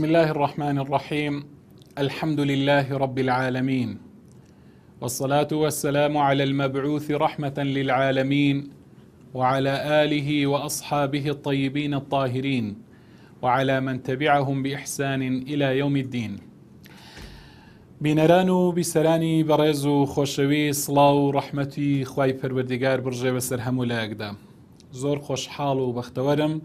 بسم الله الرحمن الرحيم. الحمد لله رب العالمين، والصلاة والسلام على المبعوث رحمة للعالمين، وعلى آله وأصحابه الطيبين الطاهرين، وعلى من تبعهم بإحسان إلى يوم الدين. بینەران و بیسەرانی بەڕێز و خۆشەوی، سڵاو و ڕەحمەتی خوای پەروەردیگار بڕژێ بەسەر هەموو لایەکدا. زۆر خۆشحاڵ و بەختەوەرم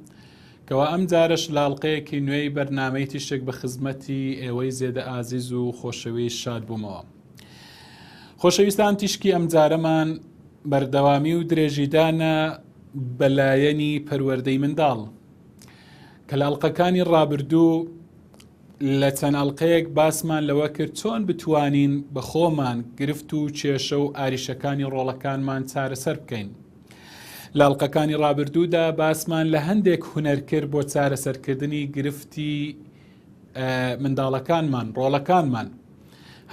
کەوا ئەم جارش لاڵقەیەکی نوێی بەرنامەی تیشێک بە خزمەتی ئێوەی زێدە ئازیز و خۆشەوی شاد بوومەوە. خۆشەویستان، تیشکی ئەم جارەمان بەردەوامی و درێژیدانە بەلایەنی پەروەردەی منداڵ کە لاڵقەکانی ڕابردوو لە چەند ئەڵلقەیەک باسمان لەوە کرد چۆن بتوانین بە خۆمان گرفت و کێشە و ئاریشەکانی ڕۆڵەکانمان چارەسەر بکەین. لاڵقەکانی ڕابردوودا باسمان لە هەندێک هونەر کرد بۆ چارەسەرکردنی گرفتی منداڵەکانمان، ڕۆڵەکانمان.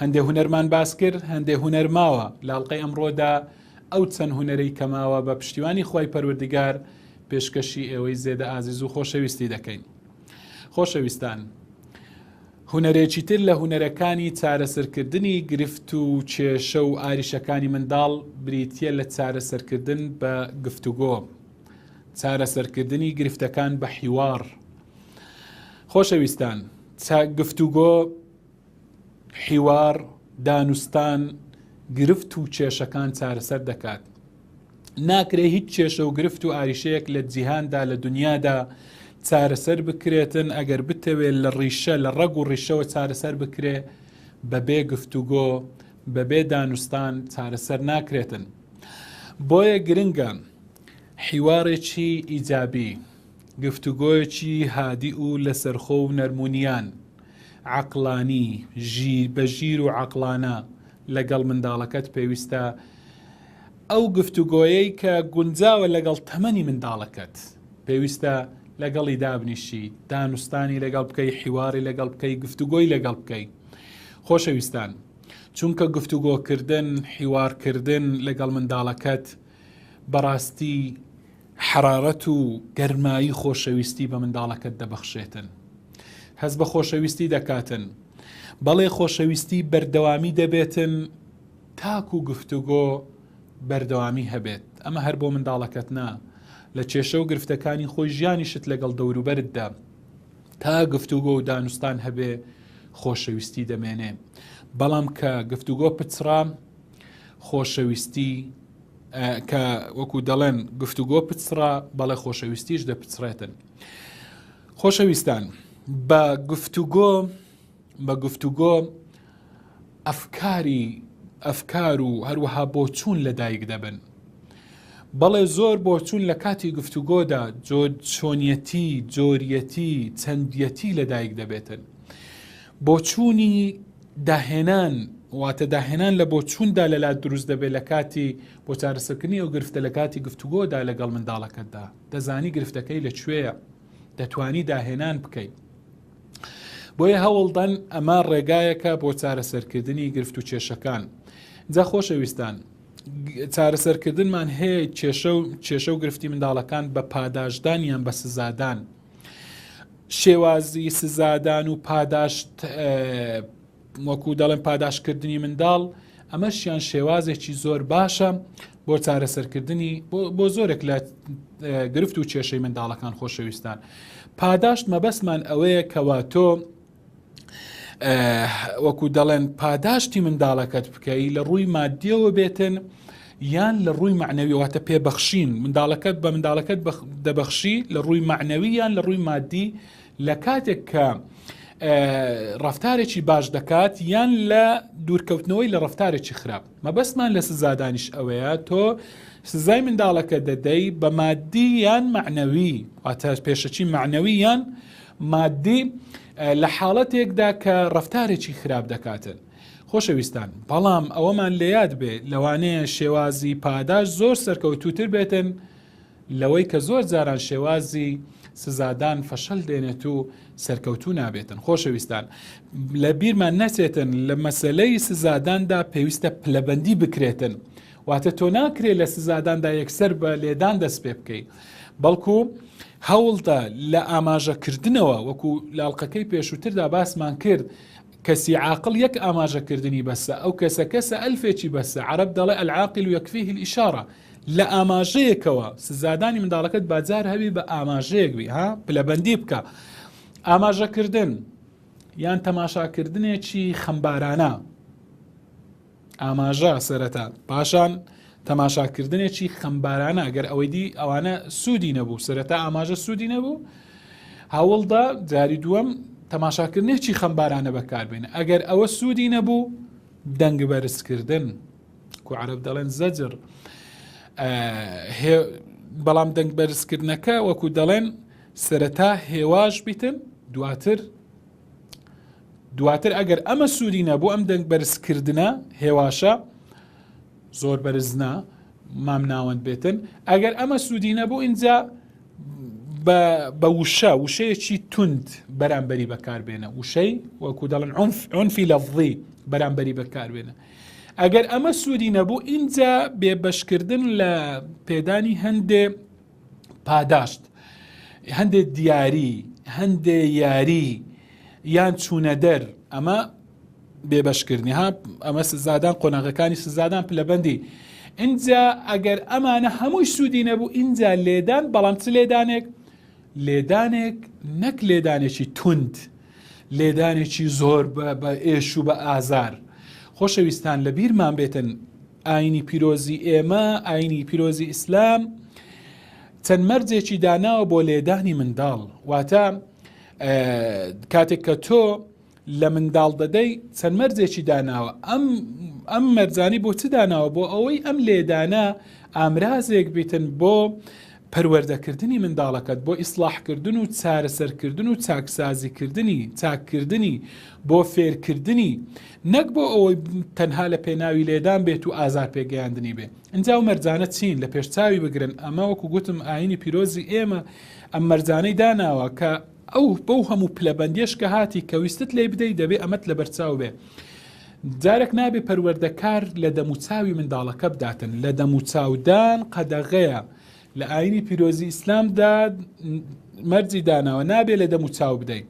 هەندێک هونەرمان باس کرد، هەندێک هونەر ماوە. لاڵقەی ئەمڕۆدا ئەو چەند هونەرەی کەماوە بە پشتیوانی خوای پەروەردیگار پێشکەشی ئێوەی زێدە ئازیز و خۆشەویستی دەکەین. خۆشەویستان، هونەرێکی تر لە هونەرەکانی چارەسەرکردنی گرفت و کێشە و ئاریشەکانی منداڵ بریتیە لە چارەسەرکردن بە گفتوگۆ، چارەسەرکردنی گرفتەکان بە حیوار. خۆشەویستان، گفتوگۆ، حیوار، دانوستان گرفت و کێشەکان چارەسەر دەکات. ناکرێ هیچ کێشە و گرفت و ئاریشەیەک لە جیهاندا لە دنیادا چارەسەر بکرێتن ئەگەر بتەوێت لە ڕیشە، لە ڕەگ و ڕیشەوە چارەسەر بکرێ، بەبێ گفتوگۆ، بەبێ دانوستان چارەسەر ناکرێتن. بۆیە گرنگە حیوارێکی ئیجابی، گفتوگۆیەکی هادی و لەسەرخۆ و نەرمونیان، عەقڵانی، بە ژیر و عەقڵانە لەگەڵ منداڵەکەت پێویستە ئەو گفتوگۆیەی کە گونجاوە لەگەڵ تەمەنی منداڵەکەت پێویستە لەگەڵی دابنیشی، دانوستانی لەگەڵ بکەی، حیواری لەگەڵ بکەی، گفتوگۆی لەگەڵ بکەی. خۆشەویستان، چونکە گفتوگۆکردن، حیوارکردن لەگەڵ منداڵەکەت بەڕاستی حرارەت و گەرمایی خۆشەویستی بە منداڵەکەت دەبەخشێتن، هەست بە خۆشەویستی دەکاتن. بەڵێ خۆشەویستی بەردەوامی دەبێتن تاکو گفتوگۆ بەردەوامی هەبێت. ئەمە هەر بۆ منداڵەکەت نا، لە کێشە و گرفتەکانی خۆی ژیانیشت لەگەڵ دەوروبەرتدا تا گفتوگۆ و دانوستان هەبێ خۆشەویستی دەمێنێ. بەڵام کە گفتوگۆ پچرا، خۆشەویستی کە وەکو دەڵێن گفتوگۆ پچرا، بەڵێ خۆشەویستیش دەپچڕێتن. خۆشەویستان، بە گفتوگۆ ئەفکار و هەروەها بۆچوون لەدایک دەبن. بەڵێ زۆر بۆچوون لە کاتی گفتوگۆدا چۆنیەتی، جۆریەتی، چەندیەتی لەدایک دەبێتن. بۆچوونی داهێنان، واتە داهێنان لە بۆچووندا لەلا دروست دەبێت لە کاتی بۆ چارەسەرکردنی ئەو گرفتە لە کاتی گفتوگۆدا لەگەڵ منداڵەکەتدا. دەزانی گرفتەکەی لەکوێیە، دەتوانی داهێنان بکەیت. بۆیە هەوڵدان ئەمە ڕێگایەکە بۆ چارەسەرکردنی گرفت و کێشەکان. جا خۆشەویستان، چارەسەرکردنمان هەیە کێشە و گرفتی منداڵەکان بە پاداشدانیان بە سزادان. شێوازی سزادان و پاداشت، وەکو دەڵێن پاداشکردنی منداڵ، ئەمەشیان شێوازێکی زۆر باشە بۆ چارەسەرکردنی بۆ زۆرێک لە گرفت و کێشەی منداڵەکان. خۆشەویستان، پاداشت مەبەستمان ئەوەیە کەوا تۆ وەکو دەڵێن پاداشتی منداڵەکەت بکەی لە ڕووی مادیەوە بێتن یان لە ڕووی معنەوی، واتە پێبەخشین. منداڵەکەت بە منداڵەکەت دەبەخشی لە ڕووی معنەوی یان لە ڕووی مادی لە کاتێک کە ڕەفتارێکی باش دەکات یان لە دوورکەوتنەوەی لە ڕەفتارێکی خراپ. مەبەستمان لە سزادانیش ئەوەیە تۆ سزای منداڵەکە دەدەی بە مادی یان معنەوی، واتە پێشەچی معنەوی یان مادی لە حاڵەتێکدا کە ڕەفتارێکی خراپ دەکاتن. خۆشەویستان، بەڵام ئەوەمان لە یاد بێ لەوانەیە شێوازی پاداش زۆر سەرکەوتوتر بێتن لەوەی کە زۆر جاران شێوازی سزادان فەشەل دێنێت و سەرکەوتو نابێتن. خۆشەویستان، لە بیرمان نەچێتن لە مەسەلەی سزاداندا پێویستە پلەبەندی بکرێتن، واتە تۆ ناکرێت لە سزاداندا یەکسەر بە لێدان دەست پێ بکەیت، بەڵکو هەوڵدا لە ئاماژەکردنەوە وەکو لاڵقەکەی پێشووتردا باسمان کرد کەسی عاقل یەک ئاماژەکردنی بەسە ئەو کەسە ئەلفێکی بەسە عەرەب دەڵێ العاقل یەکفیه الئیشارە لە ئاماژەیەکەوە سزادانی منداڵەکەت بازار هەبی بە ئاماژەیەک بی ها پلەبەندی بکە ئاماژەکردن یان تەماشاکردنێکی خەمبارانە ئاماژە سەرەتا پاشان تەماشاکردنێکی خەمبارانە ئەگەر ئەوەی دی ئەوانە سوودی نەبوو سەرەتا ئاماژە سوودی نەبوو هەوڵدا جاری دووەم تەماشاکردنێکی خەمبارانە بەکاربێنە ئەگەر ئەوە سوودی نەبوو دەنگ بەرزکردن کو عەرەب دەڵێن زەجر بەڵام دەنگ بەرزکردنەکە وەکو دەڵێن سەرەتا هێواش بیتن دواتر ئەگەر ئەمە سوودی نەبوو ئەم دەنگ بەرزکردنە هێواشە زۆر بەرزنا مام ناوەند بێتن ئەگەر ئەمە سوودی نەبوو اینجا بە وشەیەکی تند بەرامبەری بەکاربێنە وشەی وەکو دەڵێن عنفی لەفظی بەرامبەری بەکاربێنە ئەگەر ئەمە سوودی نەبوو اینجا بێبەشکردن لە پێدانی هەندێ پاداشت هەندێ دیاری هەندێ یاری یان چوونە دەر ئەمە بێبەشکردنی ها ئەمە سزادان قۆناغەکانی سزادان پلەبەندی اینجا ئەگەر ئەمانە هەمووی سوودی نەبوو اینجا لێدان بەڵام چ لێدانێک نەک لێدانێکی تند لێدانێکی زۆر بە ئێش و بە ئازار خۆشەویستان لە بیرمان بێتن ئاینی پیرۆزی ئێمە ئاینی پیرۆزی ئیسلام چەند مەرجێکی داناوە بۆ لێدانی منداڵ واتە کاتێک کە تۆ لە منداڵ دەدەی چەند مەرجێکی داناوە ئەم مەرجانی بۆ چ داناوە بۆ ئەوەی ئەم لێدانە ئامرازێک بیتن بۆ پەروەردەکردنی منداڵەکەت بۆ ئیسلاحکردن و چارەسەرکردن و چاککردنی بۆ فێرکردنی نەک بۆ ئەوەی تەنها لە پێناوی لێدان بێت و ئازار پێگەیاندنی بێ ئەنجا و مەرجانە چین لە پێشچاوی بگرن ئەمە وەکو گوتم ئاینی پیرۆزی ئێمە ئەم مەرجانەی داناوە کە ئەو بەو هەموو پلەبەندیش کە هاتی کە ویستت لێ بدەی دەبێ ئەمەت لە بەرچاو بێ جارێک نابێ پەروەردەکار لە دەموچاوی منداڵەکە بداتن لە دەموچاودان قەدەغەیە لە ئاینی پیرۆزی ئیسلامدا مەرجی داناوە نابێ لە دەموچاو بدەیت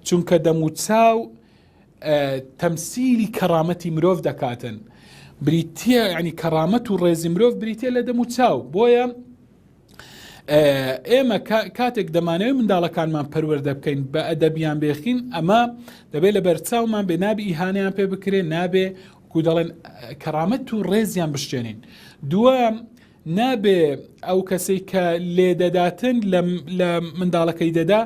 چونکە دەموچاو تەمسیلی کەرامەتی مرۆڤ دەکاتن بریتە ینی کەرامەت و ڕێزی مرۆڤ بریتە لە دەموچاو بۆیە ئێمە کاتێک دەمانەوەی منداڵەکانمان پەروەردە بکەین بە ئەدەبیان بێخین ئەمە دەبێت لە بەرچاومان بێ نابێ ئیهانیان پێ بکرێن نابێ کو دەڵێن کەرامەت و ڕێزیان بشتێنین دووەم نابێ ئەو کەسەی کە لێدەداتن لە منداڵەکەی دەدا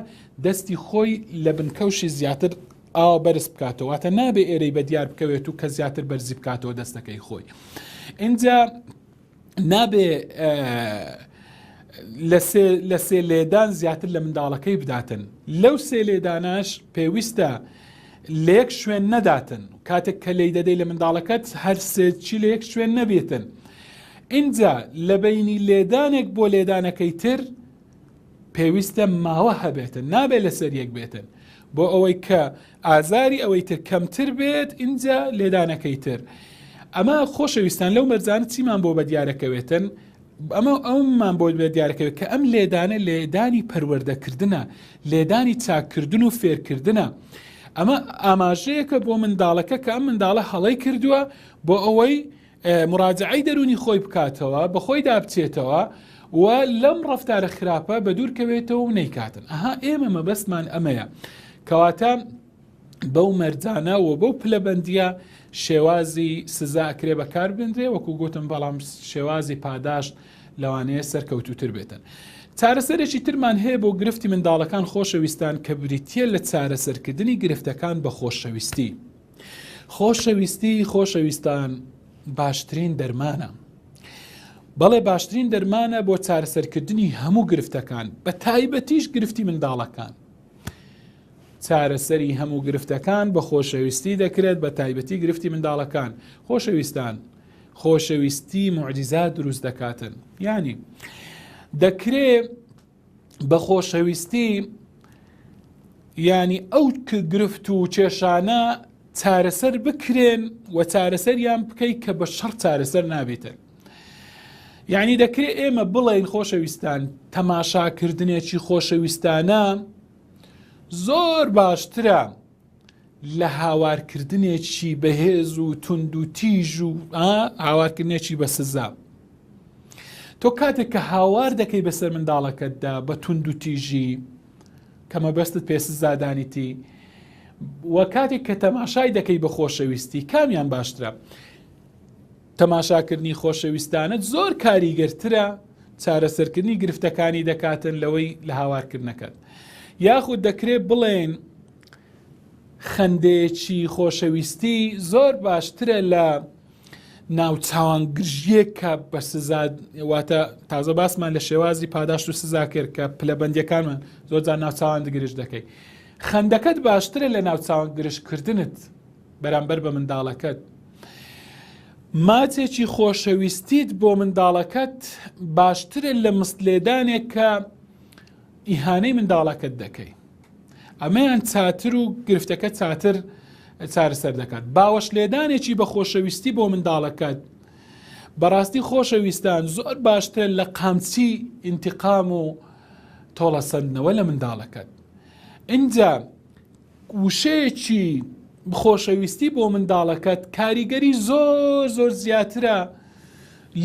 دەستی خۆی لە بنکەوشی زیاتر ئاوا بەرز بکاتەوە واتە نابێ ئێرەی بە دیار بکەوێت و کە زیاتر بەرزی بکاتەوە دەستەکەی خۆی اینجا نابێ لە سێ لێدان زیاتر لە منداڵەکەی بداتن لەو سێ لێداناش پێویستە لە یەک شوێن نەداتن کاتێک کە لی دەدەی لە منداڵەکەت هەر سێچی لە یەک شوێن نەبێتن اینجا لە بینی لێدانێک بۆ لێدانەکەی تر پێویستە ماوە هەبێتن نابێت لەسەر یەک بێتن بۆ ئەوەی کە ئازاری ئەوەی تر کەمتر بێت اینجا لێدانەکەی تر ئەمە خۆشەویستان لەو مەرجانە چیمان بۆ بە دیارەکەوێتن ئەممان بۆ بە دیارەکەوێت کە ئەم لێدانە لێدانی پەروەردەکردنە لێدانی چاککردن و فێرکردنە ئەمە ئاماژەیەکە بۆ منداڵەکە کە ئەم منداڵە هەڵەی کردووە بۆ ئەوەی مراجعەی دەرونی خۆی بکاتەوە بە خۆی دابچێتەوە و لەم ڕەفتارە خراپە بە دوورکەوێتەوە و نەیکاتن ئەها ئێمە مەبەستمان ئەمەیە کەواتە بەو مەرجانە و بەو پلەبەندیە شێوازی سزاکرێ بەکار بندرێ وەکو گوتم بەڵام شێوازی پاداش لەوانەیە سەرکەوتوتر بێتن چارەسەرێکی ترمان هەیە بۆ گرفتی منداڵەکان خۆشەویستان کە بریتە لە چارەسەرکردنی گرفتەکان بە خۆشەویستان باشترین دەرمانە بەڵێ باشترین دەرمانە بۆ چارەسەرکردنی هەموو گرفتەکان بە تایبەتیش گرفتی منداڵەکان چارەسەری هەموو گرفتەکان بە خۆشەویستی دەکرێت بە تایبەتی گرفتی منداڵەکان خۆشەویستان خۆشەویستی معجزات دروست دەکاتن ینی دەکرێت بە خۆشەویستی ینی ئەو گرفت و کێشانە چارەسەر بکرێن و چارەسەریان بکەیت کە بە شەڕ چارەسەر نابێتن یعنی دەکرێت ئێمە بڵێن خۆشەویستان تەماشاکردنێکی خۆشەویستانە زۆر باشترە لە هاوارکردنێکی بەهێز و تند و تیژ و هاوارکردنێکی بە سزا. تۆ کاتێک کە هاوار دەکەی بەسەر منداڵەکەتدا بە تند و تیژی کەمە بەستت پێ سزادانیتی وە کاتێک کە تەماشای دەکەی بە خۆشەویستی کامیان باشترە؟ تەماشاکردنی خۆشەویستانت زۆر کاریگەرترە چارەسەرکردنی گرفتەکانی دەکاتن لەوەی لە هاوارکردنەکەت. یاخود دەکرێت بڵێن خەندێکی خۆشەویستی زۆر باشترە لە ناوچاوانگرژیەک کە بە سزاد واتە تازە باسمان لە شێوازی پاداشت و سزا کرد کە پلەبەندیەکانمان زۆرجار ناوچاوان گرژ دەکەی. خەندەکەت باشترە لە ناوچاوان گرژکردنت بەرامبەر بە منداڵەکەت. ماچێکی خۆشەویستیت بۆ منداڵەکەت باشترە لە مستلێدانێک کە ئیهانەی منداڵەکەت دەکەی. ئەمەیان چاتر و گرفتەکە چاتر چارەسەر دەکات. باوەش لێدانێکی بە خۆشەویستی بۆ منداڵەکەت بەڕاستی خۆشەویستان زۆر باشتر لە قامچی ئینتیقام و تۆڵەسەندنەوە لە منداڵەکەت. اینجا وشەیەکی بخۆشەویستی بۆ منداڵەکەت کاریگەری زۆر زۆر زیاترە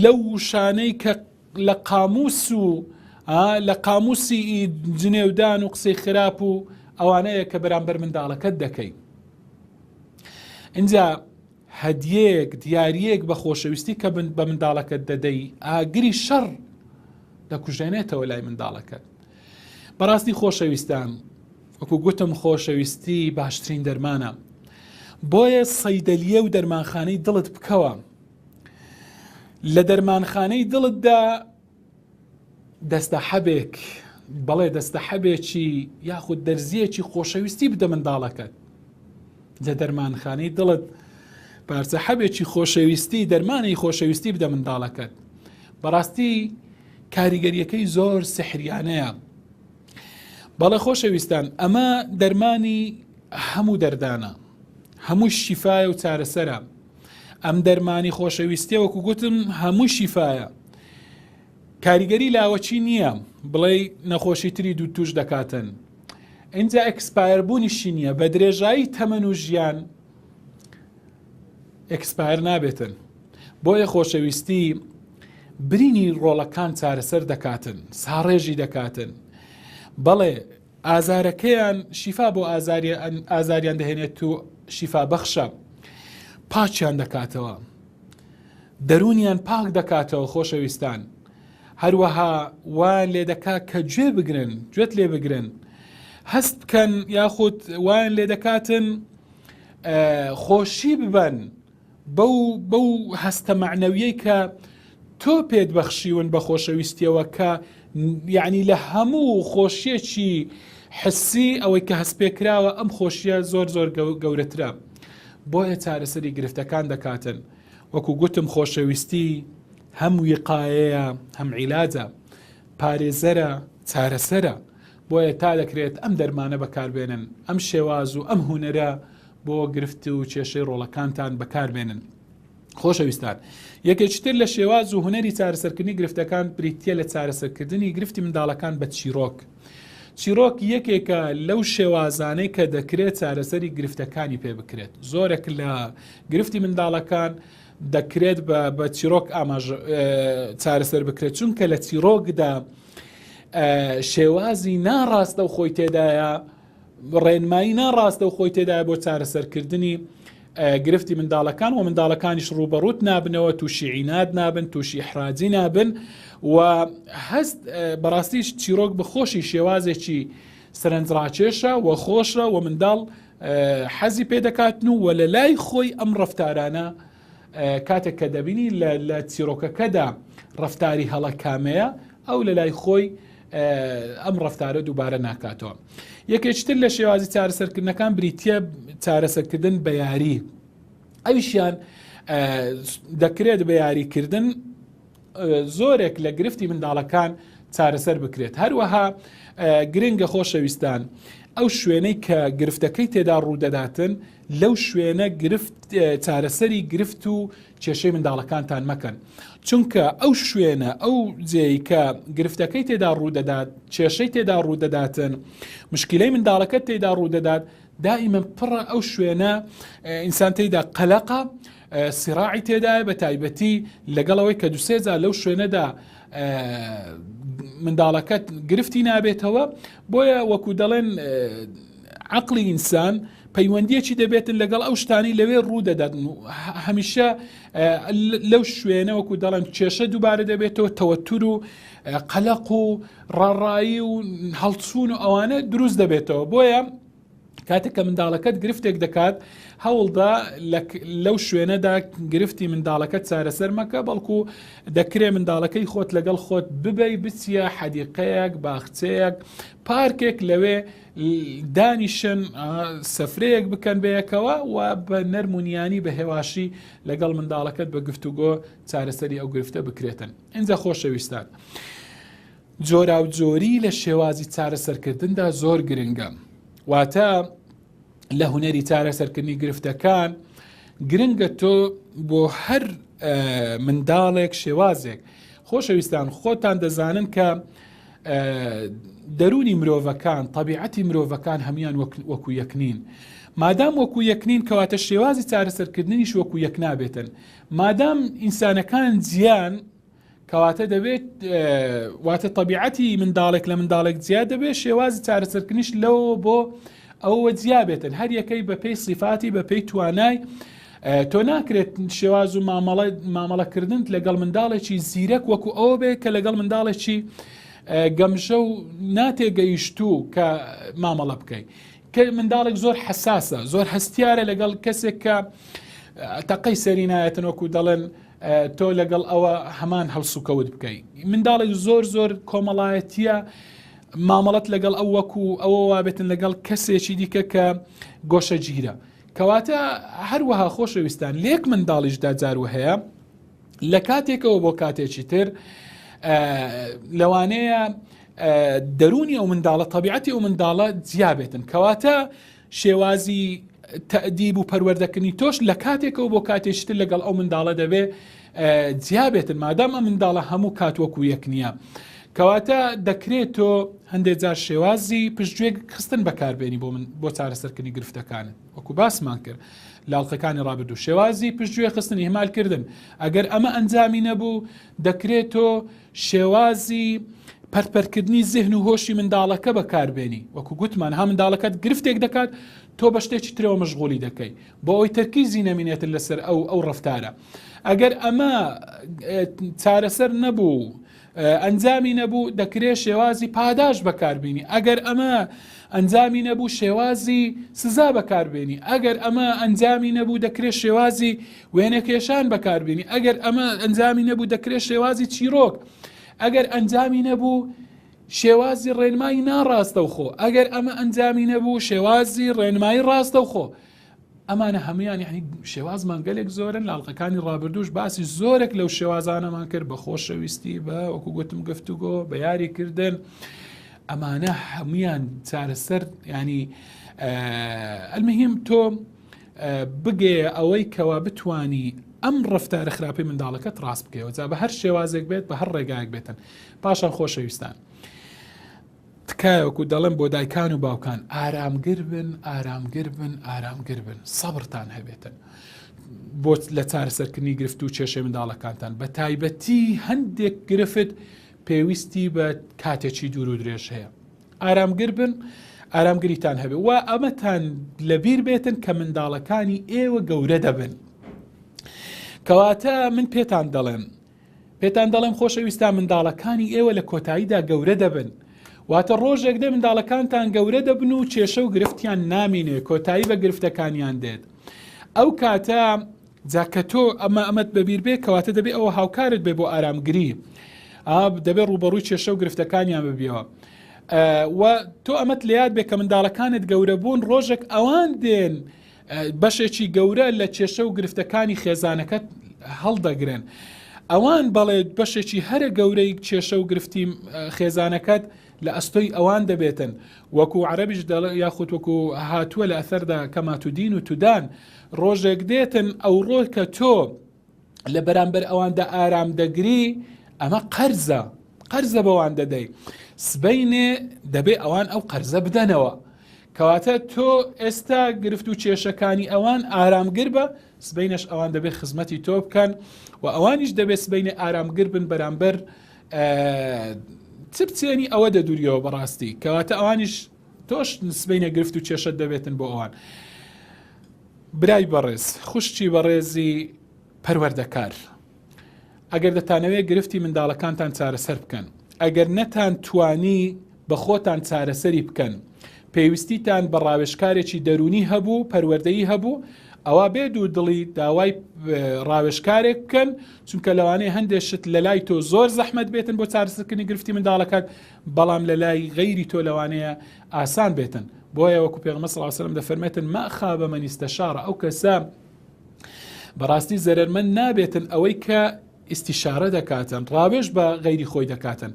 لەو وشانەی کە لە قاموس و لە قاموسی جنێودان و قسەی خراپ و ئەوانەیە کە بەرامبەر منداڵەکەت دەکەی. اینجا هەدیەک دیارەیەک بە خۆشەویستی کە بە منداڵەکەت دەدەی ئاگری شەڕ دەکوژێنێتەوە لای منداڵەکەت. بەڕاستی خۆشەویستان وەکو گوتم خۆشەویستی باشترین دەرمانە. بۆیە سەیدەلیە و دەرمانخانەی دڵت بکەوە. لە دەرمانخانەی دڵتدا دەستەحەبێک بەڵێ دەستەحەبێکی یاخود دەرزیەکی خۆشەویستی بدە منداڵەکەت. لە دەرمانخانەی دڵت پارچە حەبێکی خۆشەویستی دەرمانی خۆشەویستی بدە منداڵەکەت. بەڕاستی کاریگەریەکەی زۆر سحریانەیە. بەڵێ خۆشەویستان ئەمە دەرمانی هەموو دەردانە، هەموو شیفایە و چارەسەرە. ئەم دەرمانی خۆشەویستیە وەکو گوتم هەموو شیفایە. کاریگەری لاوەچی نییە بڵێ نەخۆشی تری دوو توش دەکاتن. اینجا ئەکسپایربوونیشی نییە، بە درێژایی تەمەن و ژیان ئەکسپایر نابێتن. بۆیە خۆشەویستی برینی ڕۆڵەکان چارەسەر دەکاتن، ساڕێژی دەکاتن. بەڵێ ئازارەکەیان شیفا بۆ ئازاریان دەهێنێت و شیفا بەخشە، پاچیان دەکاتەوە، دەرونیان پاک دەکاتەوە. خۆشەویستان هەروەها وان لێ دەکات کە گوێت لێ بگرن، هەست بکەن یاخود وان لێ دەکاتن خۆشی ببەن بەو هەستە معنەویەی کە تۆ پێت بەخشیون بە خۆشەویستیەوە کە یعنی لە هەموو خۆشیەکی حسی ئەوەی کە هەست پێکراوە ئەم خۆشیە زۆر زۆر گەورەترە. بۆیە چارەسەری گرفتەکان دەکاتن. وەکو گوتم خۆشەویستی هەم ویقایەیە هەم عیلاجە، پارێزەرە، چارەسەرە. بۆیە تا دەکرێت ئەم دەرمانە بەکاربێنن، ئەم شێواز و ئەم هونەرە بۆ گرفت و کێشەی ڕۆڵەکانتان بەکاربێنن. خۆشەویستان یەکێکتر لە شێواز و هونەری چارەسەرکردنی گرفتەکان بریتە لە چارەسەرکردنی گرفتی منداڵەکان بە چیرۆک. چیرۆک یەکێکە لەو شێوازانەی کە دەکرێت چارەسەری گرفتەکانی پێ بکرێت. زۆرێک لە گرفتی منداڵەکان دەکرێت بە چیرۆک چارەسەر بکرێت، چونکە لە چیرۆکدا شێوازی ناڕاستە و خۆی تێدایە، ڕێنمایی ناڕاستە و خۆی تێدایە بۆ چارەسەرکردنی گرفتی منداڵەکان و منداڵەکانیش ڕوبەڕوت نابنەوە، تووشی عیناد نابن، تووشی حراجی نابن. و هەست بەڕاستیش چیرۆک بخۆشی شێوازێکی سەرنجڕاکێشە و خۆشە و منداڵ حەزی پێدەکاتن و لە لای خۆی ئەم ڕەفتارانە کاتێک کە دەبینی لە چیرۆکەکەدا ڕەفتاری هەڵە کامەیە ئەو لە لای خۆی ئەم ڕەفتارە دووبارە ناکاتەوە. یەکێکتر لە شێوازی چارەسەرکردنەکان بریتە چارەسەرکردن بە یاری. ئەویشیان دەکرێت بە یاریکردن زۆرێک لە گرفتی منداڵەکان چارەسەر بکرێت. هەروەها گرنگە خۆشەویستان ئەو شوێنەی کە گرفتەکەی تێدا ڕوودەداتن لەو شوێنە چارەسەری گرفت و کێشەی منداڵەکانتان مەکەن، چونکە ئەو شوێنە ئەو جێی کە گرفتەکەی تێدا ڕوودەدات کێشەی تێدا ڕوودەداتن مشکلەی منداڵەکە تێدا ڕوودەدات دائیمەن پڕە ئەو شوێنە ئینسان تێدا قەلەقە سیراعی تێدایە بە تایبەتی لەگەڵەوەی کە دوسێجار لەو شوێنەدا منداڵەکەت گرفتی نابێتەوە بۆیە وەکو دەڵێن عەقڵی ئینسان پەیوەندیەکی دەبێتن لەگەڵ ئەو شتانی لەوێ ڕوودەدات هەمیشە لەو شوێنە وەکو دەڵێن کێشە دووبارە دەبێتەوە تەوەتور و قەلەق و ڕاڕایی و هەڵچوون و ئەوانە دروست دەبێتەوە بۆیە کاتێک کە منداڵەکەت گرفتێک دەکات هەوڵدا لەو شوێنەدا گرفتی منداڵەکەت چارەسەر مەکە بەڵکو دەکرێ منداڵەکەی خۆت لەگەڵ خۆت ببەی بچیە حەدیقەیەک باخچەیەک پارکێک لەوێ دانیشن سەفرەیەک بکەن بەیەکەوە و بە نەرمونیانی بە هێواشی لەگەڵ منداڵەکەت بە گفتوگۆ چارەسەری ئەو گرفتە بکرێتن. ئینجا خۆشەویستان جۆراوجۆری لە شێوازی چارەسەرکردندا زۆر گرنگە، واتە لە هونەری چارەسەرکردنی گرفتەکان گرنگە تۆ بۆ هەر منداڵێک شێوازێک خۆشەویستان خۆتان دەزانن کە دەرونی مرۆڤەکان طبیعەتی مرۆڤەکان هەمیان وەکو یەکنین مادام وەکو یەکنین کەواتە شێوازی چارەسەرکردنیش وەکو یەک نابێتن مادام ئینسانەکان جیان کەواتە دەبێت واتە طبیعەتی منداڵێک لە منداڵێک جیا دەبێت شێوازی چارەسەرکردنیش لەوە بۆ ئەوە جیابێتن هەر یەکەی بەپێی صفاتی بەپێی توانای تۆ ناکرێت شێواز و مامەڵەکردنت لەگەڵ منداڵێکی زیرەک وەکو ئەوە بێت کە لەگەڵ منداڵێکی گەمژە و ناتێگەیشتوو کە مامەڵە بکەیت کە منداڵێک زۆر حساسە زۆر هەستیارە لەگەڵ کەسێک کە تەقەی سەری نایەتن وەکو دەڵێن تۆ لەگەڵ ئەوە هەمان هەڵسوکەوت بکەیت منداڵێک زۆر کۆمەڵایەتیە مامەڵەت لەگەڵ ئەو وەکو ئەوە وابێتن لەگەڵ کەسێکی دیکە کە گۆشە گیرە کەواتە هەروەها خۆشەویستان لێک منداڵیشدا جارو هەیە لە کاتێکەوە بۆ کاتێکی تر لەوانەیە دەرونی ئەو منداڵە طبیعەتی ئەو منداڵە جیابێتن کەواتە شێوازی تەدیب و پەروەردەکردنی تۆش لە کاتێکەوە بۆ کاتێشتر لەگەڵ ئەو منداڵە دەبێ جیابێتن مادام ئەم منداڵە هەموو کات وەکو یەک نییە کەواتە دەکرێت تۆ هەندێک جار شێوازی پشتگوێ خستن بەکاربێنی بۆ چارەسەرکردنی گرفتەکانت وەکو باسمان کرد لاڵقەکانی ڕابردوو شێوازی پشتگوێ خستن ئیهمالکردن ئەگەر ئەمە ئەنجامی نەبوو دەکرێت تۆ شێوازی پەرپەرکردنی زیهن و هۆشی منداڵەکە بەکاربێنی وەکو گوتمان ها منداڵەکەت گرفتێک دەکات تۆ بە شتێکی ترەوە مەشغوڵی دەکەی بۆ ئەوی تەرکیزی نەمینێتن لەسەر ئەو ڕەفتارە ئەگەر ئەمە چارەسەر نەبوو ئەنجامی نەبوو دەکرێت شێوازی پاداش بەکاربێنی ئەگەر ئەمە ئەنجامی نەبوو شێوازی سزا بەکاربێنی ئەگەر ئەمە ئەنجامی نەبوو دەکرێت شێوازی وێنەکێشان بەکاربێنی ئەگەر ئەمە ئەنجامی نەبوو دەکرێت شێوازی چیرۆک ئەگەر ئەنجامی نەبوو شێوازی ڕێنمایی ناڕاستەوخۆ ئەگەر ئەمە ئەنجامی نەبوو شێوازی ڕێنمایی ڕاستەوخۆ ئەمانە هەمویان یعنی شێوازمان گەلێک زۆرن لاڵقەکانی ڕابردووش باسی زۆرێک لەو شێوازانەمان کرد بە خۆشەویستی بە وەکو گوتم گفتوگۆ بە یاریکردن ئەمانە هەمویان چارەسەر ینی ئەلمهم تۆ بگێ ئەوەی کەوا بتانی ئەم ڕەفتارە خراپەی منداڵەکەت ڕاست بکەوە جا بە هەر شێوازێک بێت بە هەر ڕێگایەک بێتن پاشان خۆشەویستان تکایەوەکو دەڵێن بۆ دایکان و باوکان ئارامگر بن سەبرتان هەبێتن بۆ لە چارەسەرکردنی گرفت و کێشەی منداڵەکانتان بە تایبەتی هەندێک گرفت پێویستی بە کاتێکی دوور و درێژ هەیە ئارامگر بن ئارامگریتان هەبێ و ئەمەتان لەبیر بێتن کە منداڵەکانی ئێوە گەورە دەبن کەواتە من پێتان دەڵێم خۆشەویستان منداڵەکانی ئێوە لە کۆتاییدا گەورە دەبن واتە ڕۆژێک دە منداڵەکانتان گەورە دەبن و کێشە و گرفتیان نامینێ کۆتایی بە گرفتەکانیان دێت ئەو کاتە جاکە تۆ ئەمەت بەبیر بێ کەواتە دەبێت ئەوە هاوکارت بێ بۆ ئارامگری دەبێت ڕوبەڕووی کێشە و گرفتەکانیان ببیەوە و تۆ ئەمەت لە یاد بێ کە منداڵەکانت گەورە بوون ڕۆژێک ئەوان دێن بەشێکی گەورە لە کێشە و گرفتەکانی خێزانەکەت هەڵدەگرن ئەوان بەڵێ بەشێکی هەرە گەورەی کێشە و گرفتی خێزانەکەت لە ئەستۆی ئەوان دەبێتن وەکو عەرەبیش یاخود وەکو هاتووە لە ئەثەردا کەما تودین و تودان ڕۆژێک دێتن ئەو ڕۆژ کە تۆ لە بەرامبەر ئەواندا ئارام دەگری ئەمە قەرزە بەوان دەدەی سبەینێ دەبێ ئەوان ئەو قەرزە بدەنەوە کەواتە تۆ ئێستا گرفت و کێشەکانی ئەوان ئارامگر بە سبەینەش ئەوان دەبێت خزمەتی تۆ بکەن و ئەوانیش دەبێت سبەینێ ئارامگر بن بەرامبەر چبچێنی ئەوە دەدوریەوە بەڕاستی کەواتە ئەوانیش تۆش سبەینە گرفت و کێشت دەبێتن بۆ ئەوان برای بەڕێز خوشتی بەڕێزی پەروەردەکار ئەگەر دەتانەوێت گرفتی منداڵەکانتان چارەسەر بکەن ئەگەر نەتان توانی بە خۆتان چارەسەری بکەن پێویستیتان بە ڕاوێژکارێکی دەرونی هەبوو پەروەردەیی هەبوو ئەوە بێ دوو دڵی داوای ڕاوێژکارێک بکەن چونکە لەوانەیە هەندێک شت لە لای تۆ زۆر زەحمەت بێتن بۆ چارەسەرکردنی گرفتی منداڵەکەت بەڵام لە لای غەیری تۆ لەوانەیە ئاسان بێتن بۆیە وەکو پێغەمبەر صلی الله علیه و سلم دەفەرمێتن ما خاب من استشار ئەو کەسە بەڕاستی زەرمەند نابێتن ئەوەی کە ئیستیشارە دەکاتن ڕاوێژ بە غەیری خۆی دەکاتن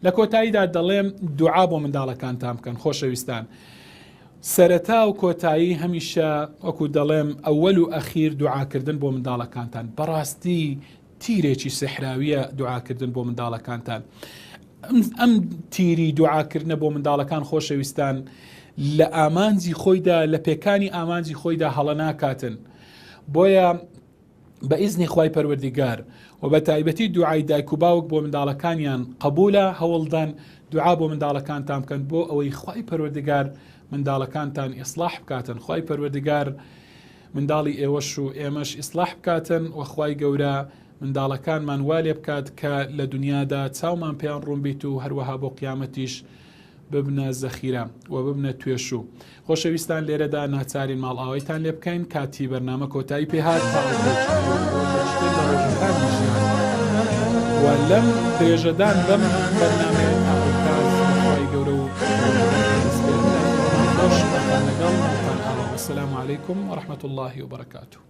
لە کۆتاییدا دەڵێم دوعا بۆ منداڵەکانتان بکەن خۆشەویستان سەرەتا و کۆتایی هەمیشە وەکو دەڵێم ئەوەل و ئەخیر دوعاکردن بۆ منداڵەکانتان بەڕاستی تیرێکی سحراویە دوعاکردن بۆ منداڵەکانتان ئەم تیری دوعاکردنە بۆ منداڵەکان خۆشەویستان لە ئامانجی خۆیدا لە پێکانی ئامانجی خۆیدا هەڵە ناکاتن بۆیە بە ئیزنی خوای پەروەردیگار و بە تایبەتی دوعای دایک و باوک بۆ منداڵەکانیان قبولە هەوڵدان دوعا بۆ منداڵەکانتان بکەن بۆ ئەوەی خوای پەروەردیگار منداڵەکانتان ئیسلاح بکاتن خوای پەروەردیگار منداڵی ئێوەش و ئێمەش ئیسلاح بکاتن و خوای گەورە منداڵەکانمان والێ بکات کە لە دنیادا چاومان پێیان ڕوون بیت و هەروەها بۆ قیامەتیش ببنە زەخیرە و ببنە توێشوو خۆشەویستان لێرەدا ناچارین ماڵ ئاوایتان لێ بکەین کاتی بەرنامە کۆتایی پێهات و لەم درێژەدان بەم بەرنامەیە تاقیکاری گەورە و خۆش لەگەڵ السلام عليكم ورحمة الله وبركاته.